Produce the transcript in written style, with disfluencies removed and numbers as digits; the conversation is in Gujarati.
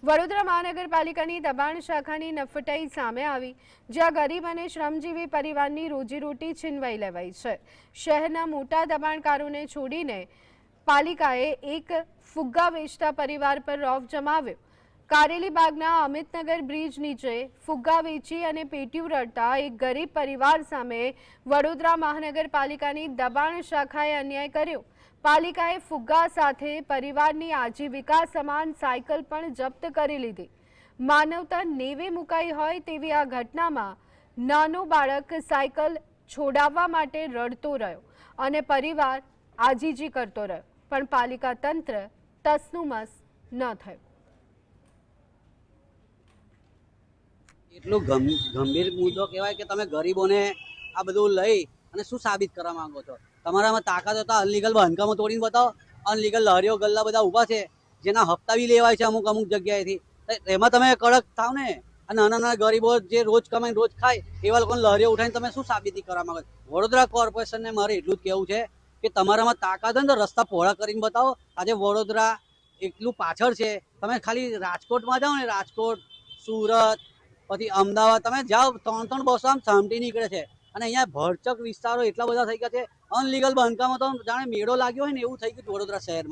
વડોદરા મહાનગરપાલિકાની દબાણ શાખાની નફટાઈ સામે આવી, જ્યાં ગરીબ અને શ્રમજીવી પરિવારની રોજીરોટી છીનવાઈ લેવાઈ છે। શહેરના મોટા દબાણકારોને છોડીને પાલિકાએ એક ફુગ્ગા વેચતા પરિવાર પર રોફ જમાવ્યો। કારેલીબાગના અમિતનગર બ્રિજ નીચે ફુગ્ગા વેચી અને પેટીયું રળતા એક ગરીબ પરિવાર સામે વડોદરા મહાનગરપાલિકાની દબાણ શાખાએ અન્યાય કર્યો। પાલિકાએ ફુગ્ગા સાથે પરિવારની આજીવિકા સમાન સાયકલ પણ જપ્ત કરી લીધી। માનવતા નેવે મુકાઈ હોય તેવી આ ઘટનામાં નાનો બાળક સાયકલ છોડાવવા માટે રડતો રહ્યો અને પરિવાર આજીજી કરતો રહ્યો, પણ પાલિકા તંત્ર તસનુમસ ન થયું। એટલું ગંભીર મુદ્દો કહેવાય કે તમે ગરીબોને આ બધું લઈ અને શું સાબિત કરવા માંગો છો? તમારામાં તાકાત હોય તો અનલીગલ બાંધકામો તોડીને બતાવો। અનલીગલ લારીઓ ગલ્લા બધા ઊભા છે, જેના હપ્તા બી લેવાય છે અમુક જગ્યાએથી, એમાં તમે કડક થાવ ને। અને નાના ગરીબો જે રોજ કમાઈને રોજ ખાય એવા લોકોને લારીઓ ઉઠાવીને તમે શું સાબિતી કરવા માંગો છો? વડોદરા કોર્પોરેશનને મારે એટલું જ કહેવું છે કે તમારામાં તાકાત હોય ને તો રસ્તા પહોળા કરીને બતાવો। આજે વડોદરા એટલું પાછળ છે, તમે ખાલી રાજકોટમાં જાઓ ને, રાજકોટ, સુરત, પછી અમદાવાદ તમે જાઓ, 3-3 બસો આમ સામટી નીકળે છે। અને અહીંયા ભરચક વિસ્તારો એટલા બધા થઈ ગયા છે, અનલીગલ બાંધકામો તો જાણે મેળો લાગ્યો હોય ને એવું થઈ ગયું વડોદરા શહેરમાં।